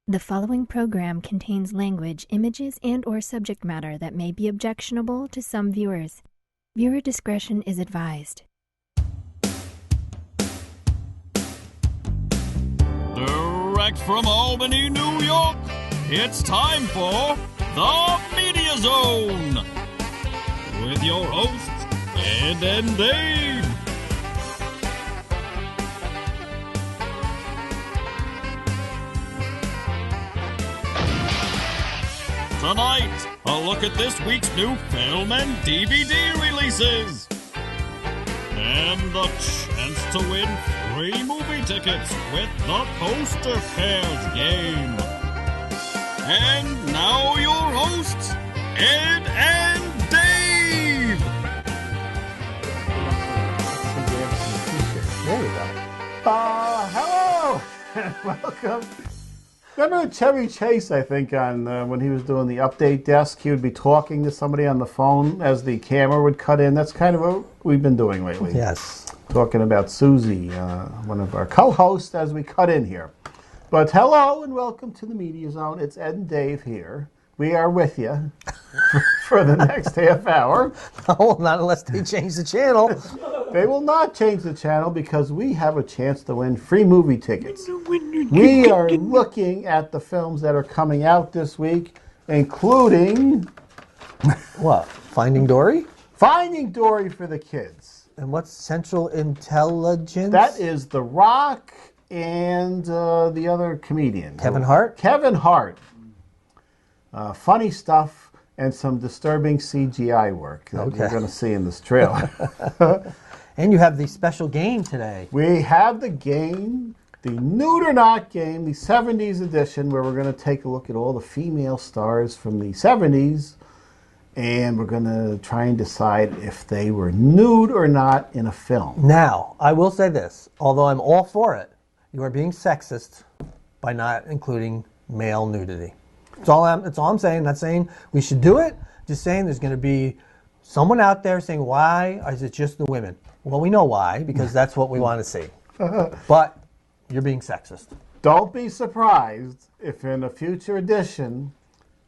The following program contains language, images, and/or subject matter that may be objectionable to some viewers. Viewer discretion is advised. Direct from Albany, New York, it's time for The Media Zone with your hosts, Ed and Dave. Tonight, a look at this week's new film and DVD releases. And the chance to win free movie tickets with the Poster Pairs game. And now your hosts, Ed and Dave. There we go. Hello and welcome. Remember Chevy Chase, I think, on when he was doing the update desk, he would be talking to somebody on the phone as the camera would cut in. That's kind of what we've been doing lately. Yes. Talking about Susie, one of our co-hosts, as we cut in here. But hello and welcome to the Media Zone. It's Ed and Dave here. We are with you for the next half hour. Oh, not unless they change the channel. They will not change the channel because we have a chance to win free movie tickets. We are looking at the films that are coming out this week, including... What? Finding Dory? Finding Dory for the kids. And what's Central Intelligence? That is The Rock and the other comedian. Kevin Hart? Kevin Hart. Funny stuff and some disturbing CGI work that you're going to see in this trailer. And you have the special game today. We have the game, the Nude or Not game, the 70s edition, where we're going to take a look at all the female stars from the 70s, and we're going to try and decide if they were nude or not in a film. Now, I will say this. Although I'm all for it, you are being sexist by not including male nudity. That's all I'm saying. Not saying we should do it. Just saying there's going to be someone out there saying, why is it just the women? Well, we know why, because that's what we want to see. But you're being sexist. Don't be surprised if in a future edition,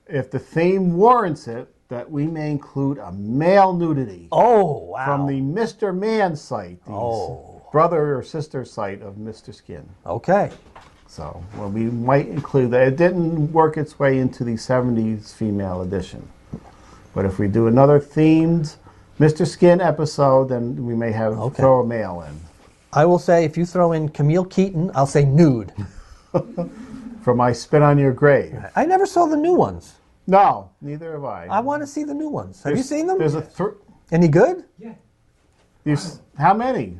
if the theme warrants it, that we may include a male nudity. Oh, wow. From the Mr. Man site, the brother or sister site of Mr. Skin. Okay. So, well, we might include that. It didn't work its way into the 70s female edition. But if we do another themed Mr. Skin episode, then we may have throw a male in. I will say, if you throw in Camille Keaton, I'll say nude. For my Spit on Your Grave. I never saw the new ones. No, neither have I. I want to see the new ones. Have you seen them? There's Any good? Yeah. How many?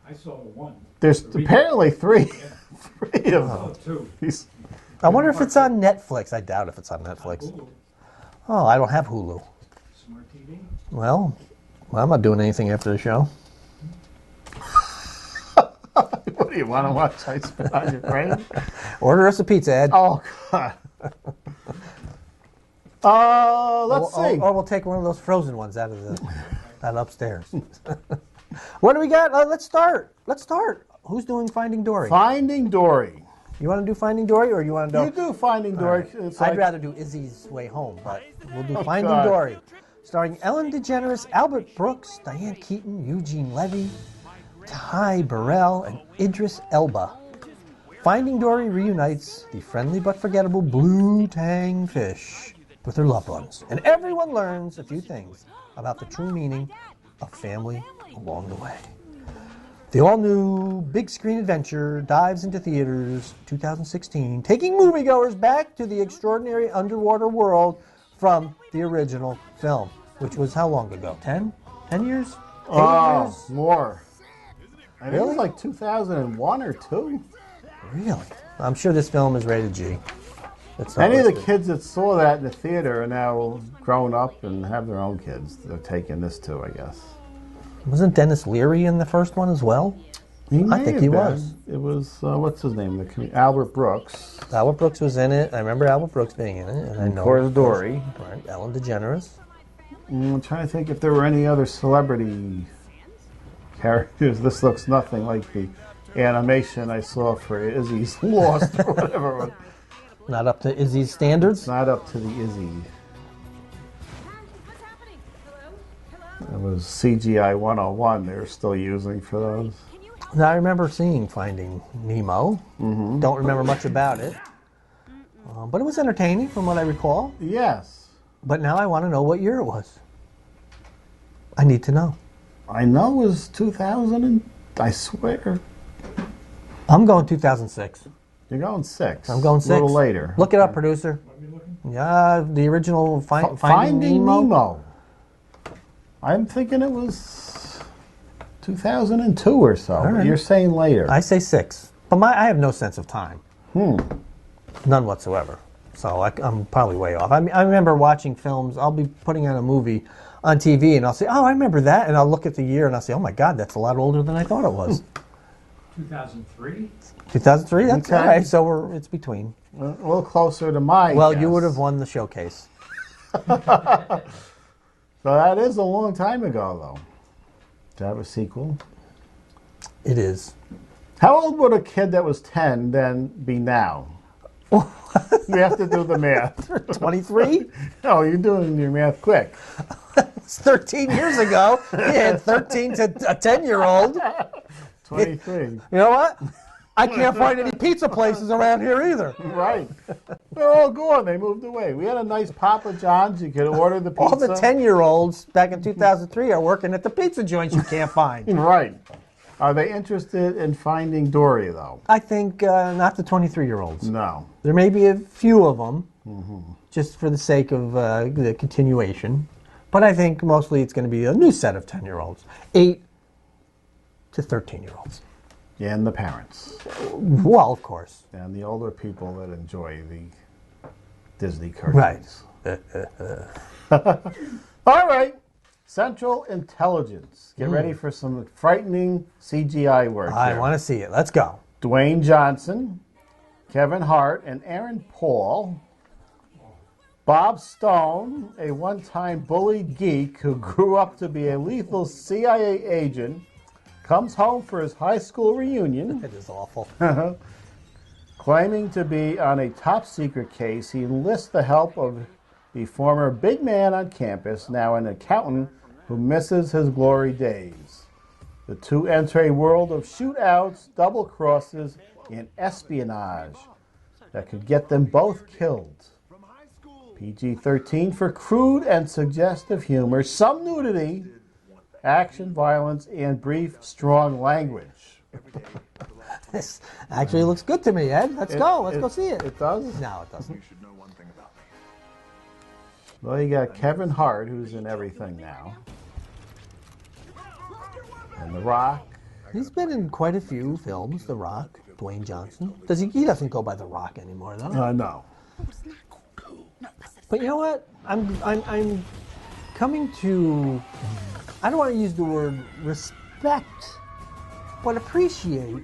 I saw one. There's apparently three. Yeah. Three of them. Oh, two. I wonder if it's on Netflix. I doubt if it's on Netflix. Hulu. Oh, I don't have Hulu. Smart TV. Well, I'm not doing anything after the show. What do you want to watch? I Spit on Your Grave? Order us a pizza, Ed. Oh, God. Let's see. Or we'll take one of those frozen ones out of that upstairs. What do we got? Let's start. Who's doing Finding Dory? Finding Dory. You want to do Finding Dory, or you want to do... You do Finding Dory. Right. I'd rather do Izzy's Way Home, but we'll do Finding Dory. Starring Ellen DeGeneres, Albert Brooks, Diane Keaton, Eugene Levy, Ty Burrell, and Idris Elba. Finding Dory reunites the friendly but forgettable blue tang fish with her loved ones. And everyone learns a few things about the true meaning of family along the way. The all-new big screen adventure dives into theaters 2016, taking moviegoers back to the extraordinary underwater world from the original film, which was how long ago? 10? 10 years? 8 years? More. I think Really? it was like 2001 or 2. Really? I'm sure this film is rated G. It's not Any of the listed. kids that saw that in the theater are now grown up and have their own kids. They're taking this too, I guess. Wasn't Dennis Leary in the first one as well? I think he was. It was, what's his name? Albert Brooks. Albert Brooks was in it. I remember Albert Brooks being in it. And I know, Of course, Dory. Right, Ellen DeGeneres. I'm trying to think if there were any other celebrity characters. This looks nothing like the animation I saw for Izzy's Lost or whatever. Not up to Izzy's standards? It's not up to the Izzy. What's happening? Hello? It was CGI 101 they were still using for those. Now, I remember seeing Finding Nemo. Mm-hmm. Don't remember much about it. But it was entertaining from what I recall. Yes. But now I want to know what year it was. I need to know. I know it was 2000 and I swear. I'm going 2006. You're going 6. I'm going 6. A little later. Look it up, producer. Yeah, the original Finding Finding Nemo. Nemo. I'm thinking it was 2002 or so. All right. But you're saying later. I say 6. But I have no sense of time. None whatsoever. So I'm probably way off. I remember watching films. I'll be putting on a movie on TV and I'll say, oh, I remember that. And I'll look at the year and I'll say, oh my God, that's a lot older than I thought it was. 2003? 2003? That's Okay. all right. So it's between. A little closer to my Well, guess. you would have won the showcase. So that is a long time ago, though. To have a sequel. It is. How old would a kid that was 10 then be now? We have to do the math. 23? No, you're doing your math quick. It's 13 years ago. He had 13 to a 10-year-old. 23. You know what? I can't find any pizza places around here either. Right. They're all gone. They moved away. We had a nice Papa John's. You could order the pizza. All the 10-year-olds back in 2003 are working at the pizza joints you can't find. Right. Are they interested in finding Dory, though? I think not the 23-year-olds. No. There may be a few of them, just for the sake of the continuation. But I think mostly it's going to be a new set of 10-year-olds. 8 to 13-year-olds. And the parents. Well, of course. And the older people that enjoy the Disney cartoons. Right. All right. Central Intelligence. Get ready for some frightening CGI work I here. want to see it. Let's go. Dwayne Johnson, Kevin Hart, and Aaron Paul. Bob Stone, a one-time bullied geek who grew up to be a lethal CIA agent, comes home for his high school reunion. It is awful. Claiming to be on a top-secret case, he enlists the help of the former big man on campus, now an accountant who misses his glory days. The two enter a world of shootouts, double crosses, and espionage that could get them both killed. PG-13 for crude and suggestive humor, some nudity, action, violence, and brief, strong language. This actually looks good to me, Ed. Let's go. Let's go see it. It does? No, it doesn't. Well, you got Kevin Hart, who's in everything now. And The Rock. He's been in quite a few films. The Rock, Dwayne Johnson. He doesn't go by The Rock anymore, though. No. But you know what? I'm coming to. I don't want to use the word respect, but appreciate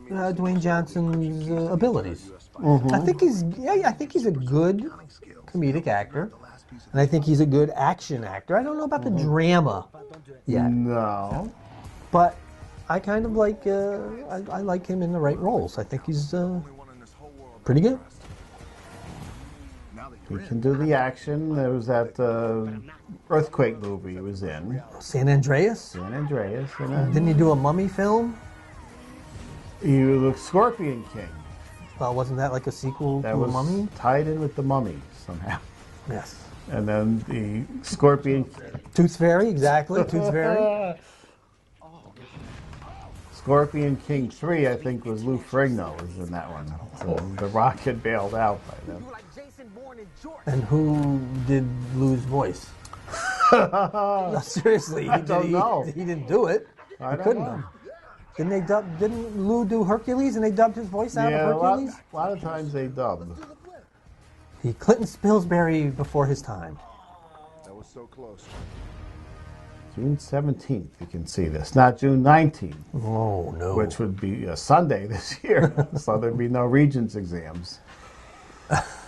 Dwayne Johnson's abilities. I think he's a good comedic actor, and I think he's a good action actor. I don't know about the drama yet, No. but I kind of like. I like him in the right roles. I think he's pretty good. He can do the action. There was that earthquake movie he was in. San Andreas. San Andreas. And then Didn't he do a mummy film? he was the Scorpion King. Well, wasn't that like a sequel That to was a mummy? tied in with the Mummy somehow. Yes. And then the Scorpion Tooth Fairy, exactly. Tooth Fairy. Scorpion King 3, I think, was Lou Ferrigno was in that one. So The Rock had bailed out by then. And who did Lou's voice? No, seriously, I don't know. He didn't do it. I He don't couldn't know. have. Didn't Lou do Hercules and they dubbed his voice out Yeah, of Hercules? a lot of times they dubbed. He Clinton Spilsbury before his time. That was so close. June 17th, you can see this. Not June 19th, Oh no. which would be a Sunday this year. So there'd be no Regents exams.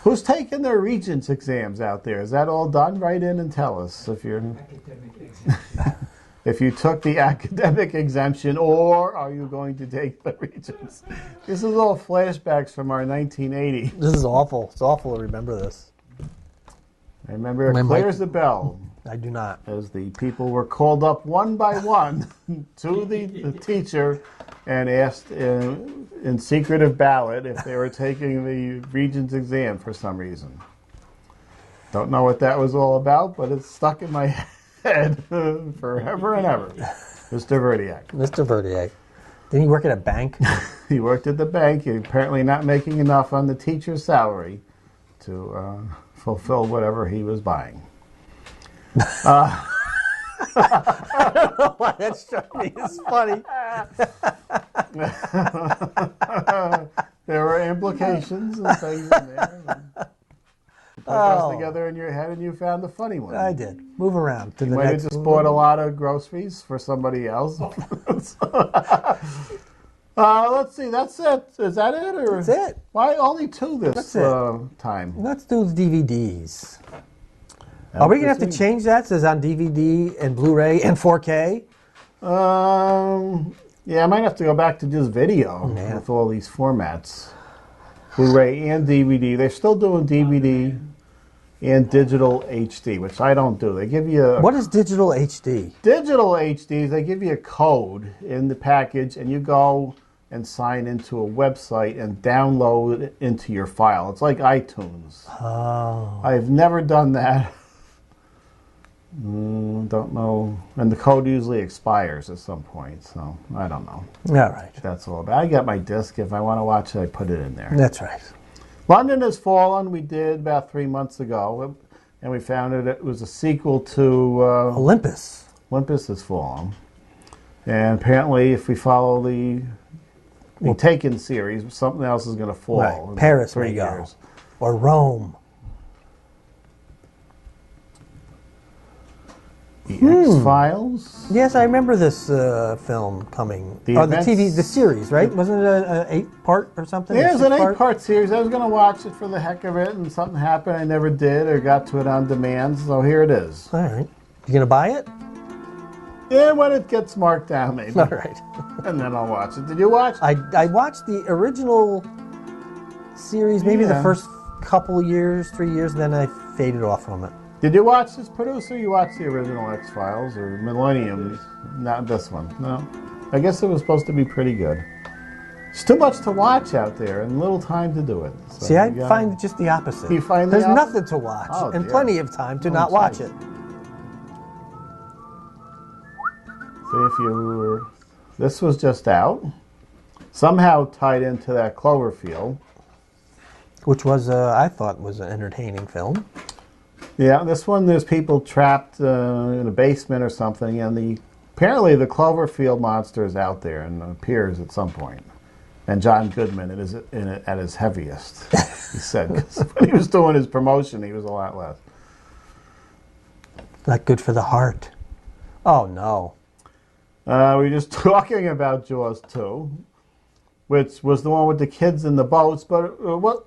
Who's taking their Regents exams out there? Is that all done? Write in and tell us if you're... if you took the academic exemption, or are you going to take the Regents? This is all flashbacks from our 1980. This is awful. It's awful to remember this. I remember it clear as a bell. I do not. As the people were called up one by one to the teacher and asked in secretive ballot if they were taking the Regents exam for some reason. Don't know what that was all about, but it's stuck in my head forever and ever. Mr. Verdiak. Mr. Verdiak. Didn't he work at a bank? He worked at the bank. He apparently not making enough on the teacher's salary to fulfill whatever he was buying. I don't know why that struck me as funny. There were implications and things in there. You put those together in your head and you found the funny one. I did. Move around to the Might have next just one. bought a lot of groceries for somebody else. Let's see. That's it. Is that it? Or That's it. Why only two this time? Let's do the DVDs. Are we going to have to change that? It says on DVD and Blu-ray and 4K? Yeah, I might have to go back to just video with all these formats. Blu-ray and DVD. They're still doing DVD and digital HD, which I don't do. They give you What is digital HD? digital HDs. They give you a code in the package, and you go and sign into a website and download it into your file. It's like iTunes. Oh. I've never done that. Don't know. And the code usually expires at some point, so I don't know. All right. That's all about. I got my disc. If I want to watch it, I put it in there. That's right. London Has Fallen, we did about 3 months ago, and we found it was a sequel to Olympus. Olympus Has Fallen. And apparently, if we follow the Taken series, something else is going to fall. Right. in Paris 3 may go. years. Or Rome. The X-Files. Yes, I remember this film coming. The the series, right? Wasn't it an 8-part or something? Yeah, it was an 6-part? 8-part series. I was going to watch it for the heck of it, and something happened. I never did or got to it on demand, so here it is. All right. You going to buy it? Yeah, when it gets marked down, maybe. All right. And then I'll watch it. Did you watch? I watched the original series maybe the first couple of years, 3 years, and then I faded off from it. Did you watch this producer? You watched the original X-Files or Millennium? Not this one. No. I guess it was supposed to be pretty good. It's too much to watch out there and little time to do it. So See, I find just the opposite. You find the There's opposite? nothing to watch Oh, and dear. plenty of time to not watch it. See if you were... This was just out. Somehow tied into that Cloverfield. Which was, I thought, was an entertaining film. Yeah, this one, there's people trapped in a basement or something, and apparently the Cloverfield monster is out there and appears at some point. And John Goodman is in it at his heaviest, he said. 'Cause when he was doing his promotion, he was a lot less. Not good for the heart. Oh, no. We were just talking about Jaws 2, which was the one with the kids in the boats, but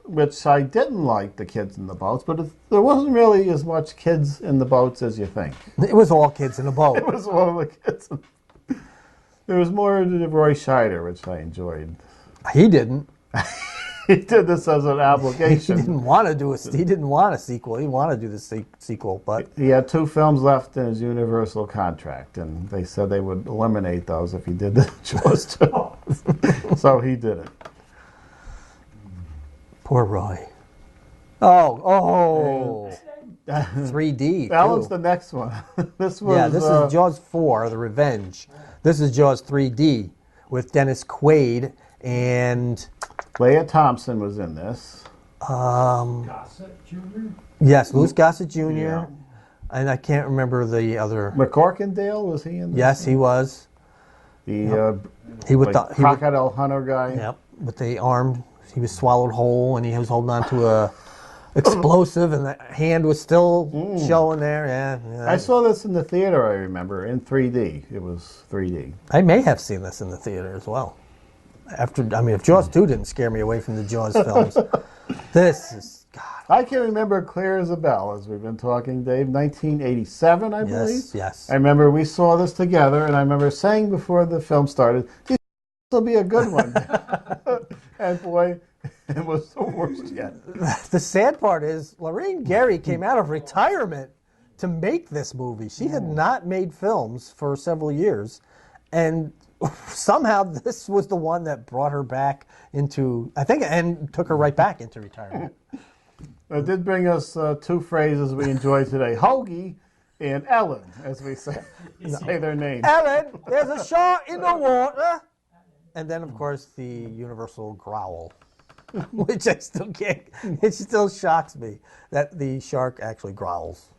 which I didn't like, the kids in the boats, but there wasn't really as much kids in the boats as you think. It was all kids in a boat. It was one of the kids. There was more of Roy Scheider, which I enjoyed. He didn't. He did this as an He obligation. didn't want to do He didn't want a sequel. He wanted to do the sequel, but He had 2 films left in his Universal contract, and they said they would eliminate those if he did the Jaws 2. So he did it. poor Roy. Oh, 3D. That too. one's the next one. This was Yeah, this is Jaws 4, The Revenge. This is Jaws 3D with Dennis Quaid and Leah Thompson was in this. Gossett Jr.? yes, Louis Gossett Jr. Yeah. And I can't remember the other. McCorkindale, was he in this? Yes, he was. The He with like the crocodile hunter guy. Yep, with the arm. He was swallowed whole, and he was holding on to a explosive, and the hand was still showing there. Yeah. I saw this in the theater, I remember, in 3D. It was 3D. I may have seen this in the theater as well. If Jaws 2 didn't scare me away from the Jaws films, this is, God, I can remember clear as a bell, as we've been talking, Dave. 1987, I believe. Yes. I remember we saw this together, and I remember saying before the film started, this will be a good one. And boy, it was the worst yet. The sad part is Lorraine Gary came out of retirement to make this movie. She had not made films for several years, and somehow this was the one that brought her back into, I think, and took her right back into retirement. It did bring us two phrases we enjoy today. Hoagie and Ellen, as we say their names. Ellen, there's a shark in the water. And then, of course, the universal growl, which I still can't, it still shocks me that the shark actually growls.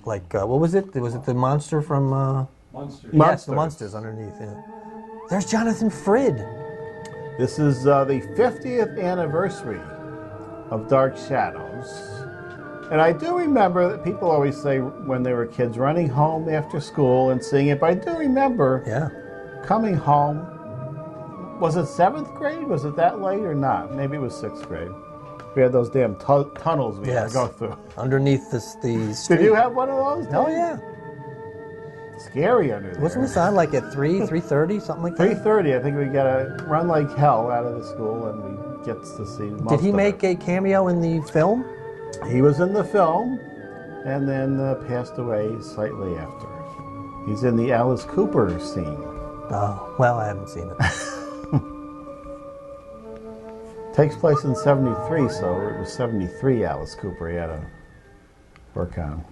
Like, what was it? Was it the monster from... Monsters. Yes, the monsters underneath. Yeah. There's Jonathan Frid. This is the 50th anniversary of Dark Shadows. And I do remember that people always say when they were kids running home after school and seeing it, but I do remember coming home. Was it 7th grade? Was it that late or not? Maybe it was 6th grade. We had those damn tunnels we had to go through. Underneath the street. Did you have one of those? Oh, yeah. Scary under there. Wasn't this on like at 3:30, something like that? 3:30. I think we got to run like hell out of the school, and we get to see most Did he of make a cameo in the film? He was in the film, and then passed away slightly after. He's in the Alice Cooper scene. Oh, well, I haven't seen it. Takes place in 73, so it was 73 Alice Cooper he had to work on.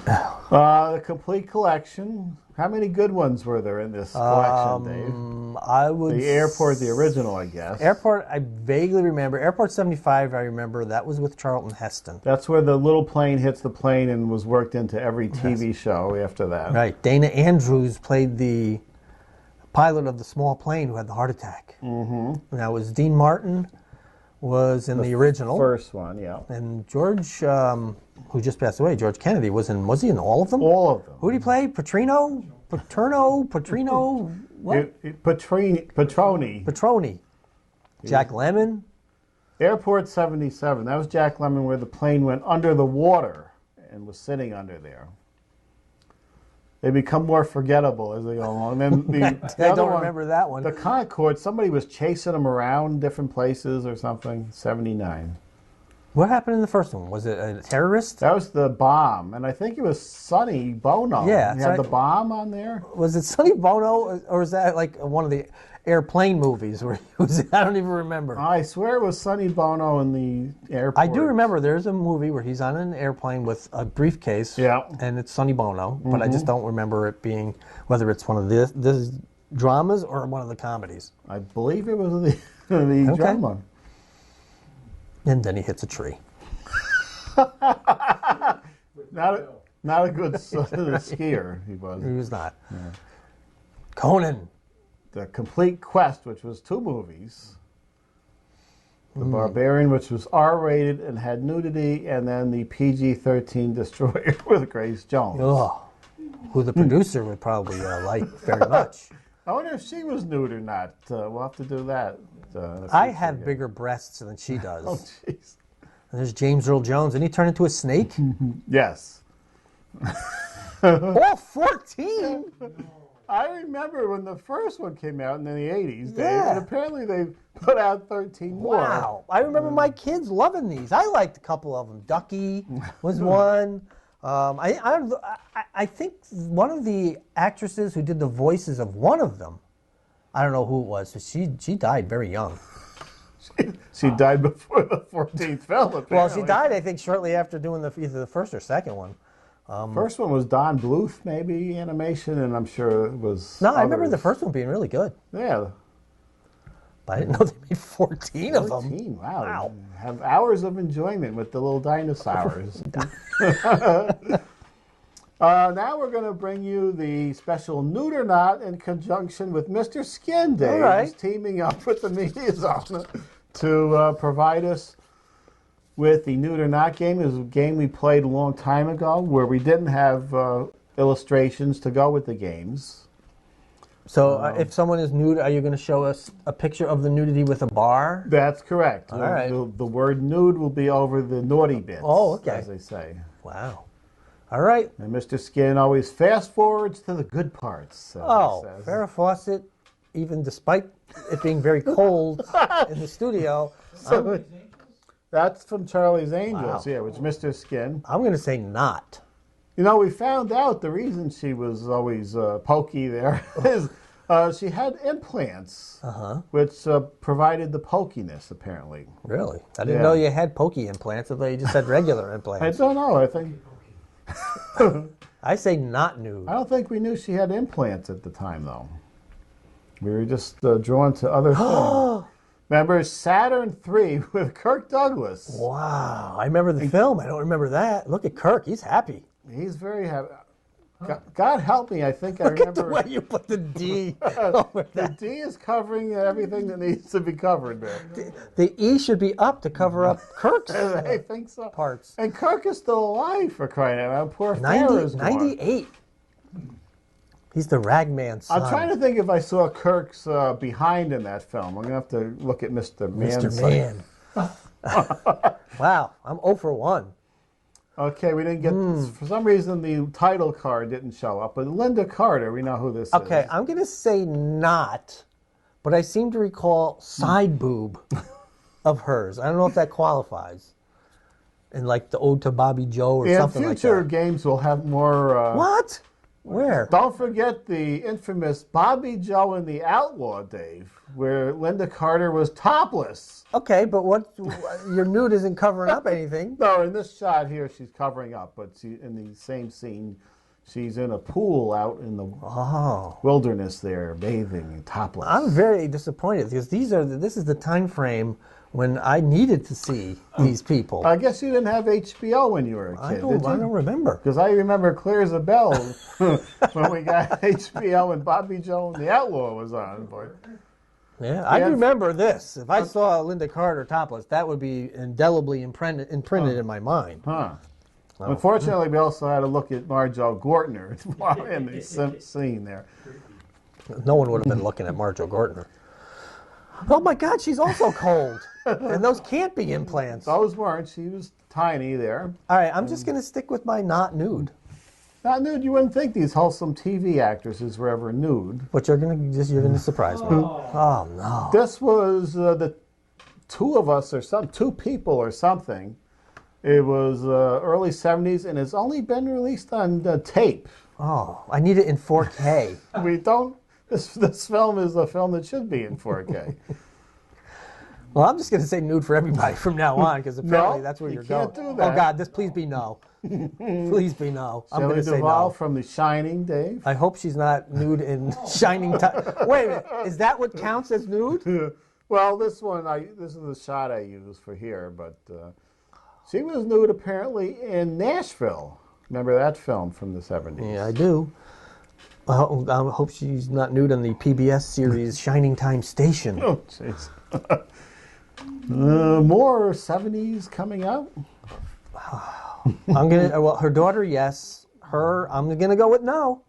The complete collection. How many good ones were there in this collection, Dave? I would... The Airport, the original, I guess. Airport, I vaguely remember. Airport 75, I remember. That was with Charlton Heston. That's where the little plane hits the plane and was worked into every TV show after that. Right. Dana Andrews played the pilot of the small plane who had the heart attack. Mm-hmm. That was Dean Martin was in the original. First one, yeah. And George, who just passed away, George Kennedy, was he in all of them? All of them. Who did he play? Patrino? What? Petroni. Jack Lemmon? Airport 77. That was Jack Lemmon, where the plane went under the water and was sitting under there. They become more forgettable as they go along. Then I don't remember that one. The Concorde, somebody was chasing them around different places or something. 79. What happened in the first one? Was it a terrorist? That was the bomb, and I think it was Sonny Bono. Yeah. He had the bomb on there. Was it Sonny Bono, or was that like one of the airplane movies where he was? I don't even remember. I swear it was Sonny Bono in the airport. I do remember there's a movie where he's on an airplane with a briefcase, and it's Sonny Bono, but I just don't remember it being, whether it's one of the dramas or one of the comedies. I believe it was the drama. And then he hits a tree. Not a good skier, he was. He was not. Yeah. Conan. The Complete Quest, which was 2 movies. The Barbarian, which was R-rated and had nudity, and then the PG-13 Destroyer with Grace Jones. Oh, who the producer would probably like very much. I wonder if she was nude or not. We'll have to do that. I have bigger breasts than she does. Oh, jeez. There's James Earl Jones. Didn't he turn into a snake? Yes. Oh, 14? I remember when the first one came out in the 80s, Dave, and apparently they put out 13 more. Wow. I remember my kids loving these. I liked a couple of them. Ducky was one. I think one of the actresses who did the voices of one of them, I don't know who it was, but she died very young. She died before the 14th film, apparently. Well, she died, I think, shortly after doing either the first or second one. First one was Don Bluth, maybe, animation, and I'm sure it was No, I remember the first one being really good. Yeah. But I didn't know they made 14 of them. 14, wow. Have hours of enjoyment with the little dinosaurs. Now we're going to bring you the special Neuter Not in conjunction with Mr. Skin Day. All right. He's teaming up with the Media Zone to provide us with the Neuter Not game. It was a game we played a long time ago where we didn't have illustrations to go with the games. So if someone is nude, are you going to show us a picture of the nudity with a bar? That's correct. All right. The word nude will be over the naughty bits, as they say. Wow. All right. And Mr. Skin always fast forwards to the good parts. Farrah Fawcett, even despite it being very cold in the studio. So that's from Charlie's Angels, which Mr. Skin. I'm going to say not. You know, we found out the reason she was always pokey there is she had implants, which provided the pokiness, apparently. Really? I didn't know you had pokey implants. I thought you just had regular implants. I don't know. I think... I say not nude. I don't think we knew she had implants at the time, though. We were just drawn to other things. Remember Saturn III with Kirk Douglas. Wow. I remember the film. I don't remember that. Look at Kirk. He's happy. He's very happy. God help me, I think I remember... Look at the way you put the D over that. The D is covering everything that needs to be covered there. The E should be up to cover up Kirk's I think so. parts. And Kirk is still alive, for crying out loud. Poor Farrah's 98. He's the ragman son. I'm trying to think if I saw Kirk's behind in that film. I'm going to have to look at Mr. Man's Mr. Man. Wow, I'm 0 for 1. Okay, we didn't get... For some reason, the title card didn't show up. But Linda Carter, we know who this is. Okay, I'm going to say not, but I seem to recall side boob of hers. I don't know if that qualifies. In like the Ode to Bobby Joe or something like that. Future games will have more... What? Where? Don't forget the infamous Bobby Joe and the Outlaw, Dave, where Linda Carter was topless. Okay, but what? Your nude isn't covering up anything. No, in this shot here, she's covering up, but in the same scene, she's in a pool out in the wilderness there, bathing, topless. I'm very disappointed because this is the time frame when I needed to see these people. I guess you didn't have HBO when you were a kid, did you? I don't remember. Because I remember clear as a bell when we got HBO and Bobby Joe and the Outlaw was on. But yeah, I remember this. If I saw Linda Carter topless, that would be indelibly imprinted in my mind. Huh. Unfortunately, we also had to look at Marjo Gortner in the scene there. No one would have been looking at Marjo Gortner. Oh my God, she's also cold. And those can't be implants. Those weren't. She was tiny there. All right, I'm just going to stick with my not nude. Not nude. You wouldn't think these wholesome TV actresses were ever nude. But you're going to surprise me. Oh no. This was the two of us or two people or something. It was early 70s, and it's only been released on tape. Oh, I need it in 4K. We don't. This film is a film that should be in 4K. Well, I'm just going to say nude for everybody from now on, because apparently that's where you're going. You can't do that. Oh God, please be no. Please be no. I'm going to say Duvall no. from The Shining, Dave. I hope she's not nude in Shining Time. Wait a minute, is that what counts as nude? Well, this is the shot I use for here, but she was nude apparently in Nashville. Remember that film from the 70s? Yeah, I do. I hope she's not nude on the PBS series Shining Time Station. Oh, jeez. More 70s coming up? Her daughter, yes. I'm gonna go with no.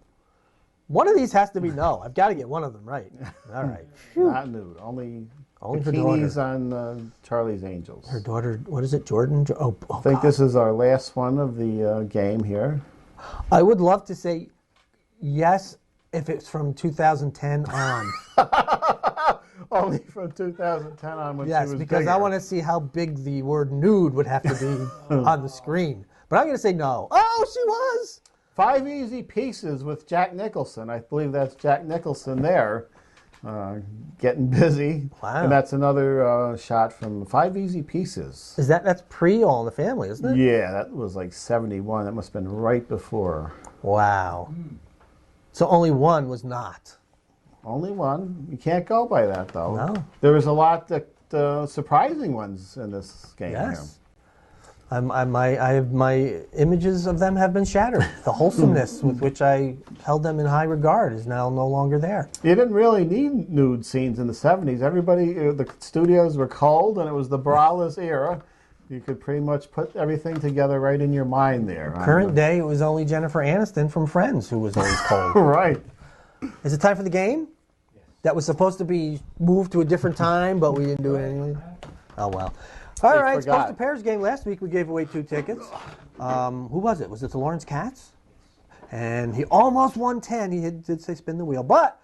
One of these has to be no. I've got to get one of them right. All right. Not nude. Only bikinis on Charlie's Angels. Her daughter, what is it, Jordan? I think this is our last one of the game here. I would love to say yes if it's from 2010 on. Only from 2010 on when she was because bigger. I want to see how big the word nude would have to be on the screen. But I'm going to say no. Oh, she was! 5 Easy Pieces with Jack Nicholson. I believe that's Jack Nicholson there, getting busy. Wow. And that's another shot from 5 Easy Pieces. That's pre All in the Family, isn't it? Yeah, that was like 71. That must have been right before. Wow. So only one was not. Only one. You can't go by that, though. No. There was a lot of surprising ones in this game here. My images of them have been shattered. The wholesomeness with which I held them in high regard is now no longer there. You didn't really need nude scenes in the 70s. Everybody, the studios were cold, and it was the braless era. You could pretty much put everything together right in your mind there. Current day, it was only Jennifer Aniston from Friends who was always cold. Right. Is it time for the game? Yes. That was supposed to be moved to a different time, but we didn't do it anyway. Oh, well. All right, it's Post to Pairs game. Last week we gave away 2 tickets. Who was it? Was it to Lawrence Katz? And he almost won 10. He did say spin the wheel. But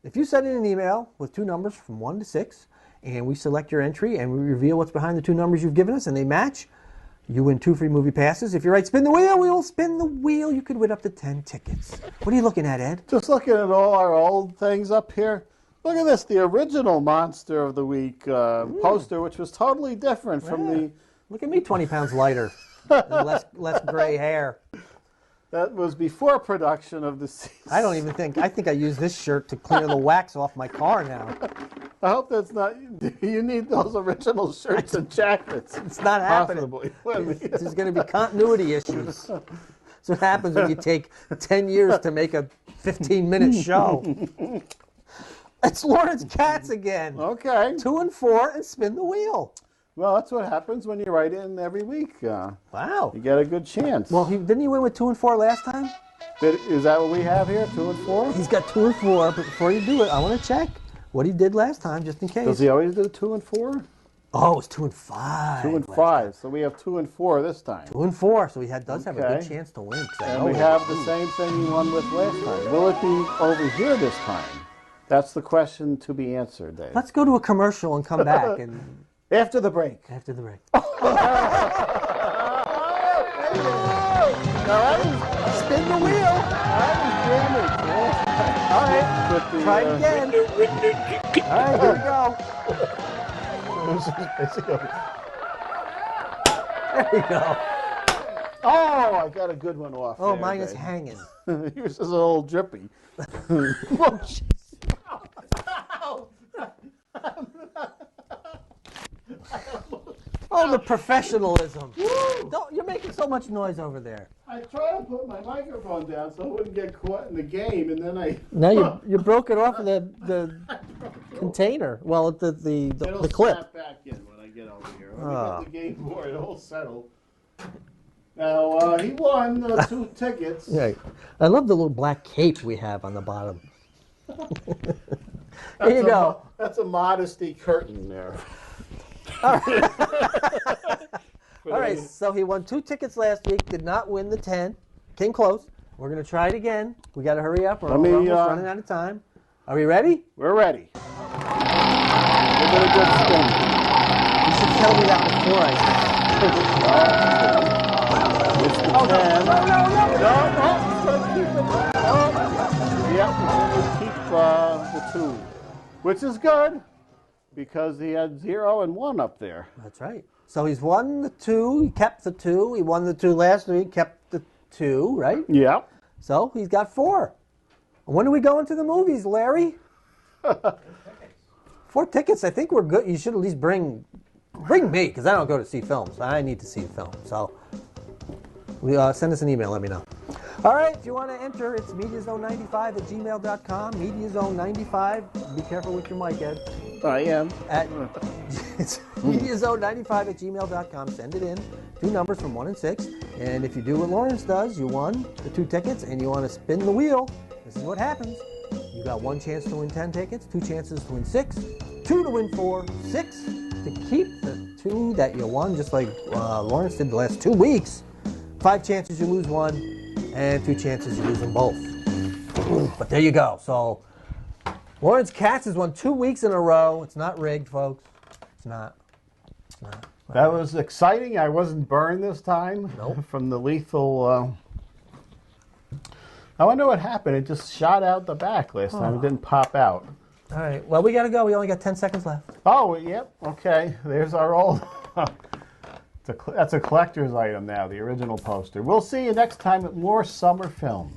if you send in an email with 2 numbers from 1 to 6, and we select your entry, and we reveal what's behind the 2 numbers you've given us, and they match, you win 2 free movie passes. If you write spin the wheel, we will spin the wheel. You could win up to 10 tickets. What are you looking at, Ed? Just looking at all our old things up here. Look at this, the original Monster of the Week poster, which was totally different from the... Look at me, 20 pounds lighter. And less gray hair. That was before production of the season. I don't even think... I think I used this shirt to clear the wax off my car now. I hope that's not... You need those original shirts and jackets. It's not happening. There's going to be continuity issues. That's what happens when you take 10 years to make a 15-minute show. It's Lawrence Katz again. Okay. 2 and 4 and spin the wheel. Well, that's what happens when you write in every week. Wow. You get a good chance. Well, didn't he win with 2 and 4 last time? Is that what we have here, 2 and 4? He's got 2 and 4, but before you do it, I want to check what he did last time, just in case. Does he always do 2 and 4? Oh, it's 2 and 5. 2 and 5. So we have 2 and 4 this time. 2 and 4. So he does have a good chance to win. And we have the same thing he won with last time. Will it be over here this time? That's the question to be answered, Dave. Let's go to a commercial and come back and after the break. After the break. Spin the wheel. All right. Try it again. All right, here we go. There we go. Oh, I got a good one off. Oh, there, mine is hanging. Yours is a little drippy. Oh, the professionalism. You're making so much noise over there. I tried to put my microphone down so I wouldn't get caught in the game, and then I... Now you broke it off of the container. Well, the clip. It'll snap back in when I get over here. When we get the game board, it'll settle. Now, he won 2 tickets. Yeah. I love the little black cape we have on the bottom. There you go. That's a modesty curtain there. All right, so he won 2 tickets last week, did not win the 10, came close. We're going to try it again. We got to hurry up. We're almost running out of time. Are we ready? We're ready. Give it a good spin. You should tell me that before I say It's the 10. No. Yep, we're going to keep the 2, which is good. Because he had 0 and 1 up there. That's right. So he's won the 2. He kept the 2. He won the 2 last week. Kept the 2, right? Yeah. So he's got 4. When are we going to the movies, Larry? 4 tickets. I think we're good. You should at least bring me, because I don't go to see films. I need to see a film. So send us an email. Let me know. All right, if you want to enter, it's mediazone95@gmail.com. Mediazone95. Be careful with your mic, Ed. I am. It's mediazone95@gmail.com. Send it in. 2 numbers from 1 and 6. And if you do what Lawrence does, you won the 2 tickets, and you want to spin the wheel, this is what happens. You got 1 chance to win 10 tickets, 2 chances to win 6, 2 to win 4, 6 to keep the 2 that you won, just like Lawrence did the last 2 weeks. 5 chances you lose 1. And 2 chances you lose them both. But there you go. So Lawrence Katz has won 2 weeks in a row. It's not rigged, folks. It's not. That was exciting. I wasn't burned this time. Nope. From the lethal... I wonder what happened. It just shot out the back last time. It didn't pop out. All right. Well, we got to go. We only got 10 seconds left. Oh, yep. Okay. There's our old... That's a collector's item now, the original poster. We'll see you next time with more summer films.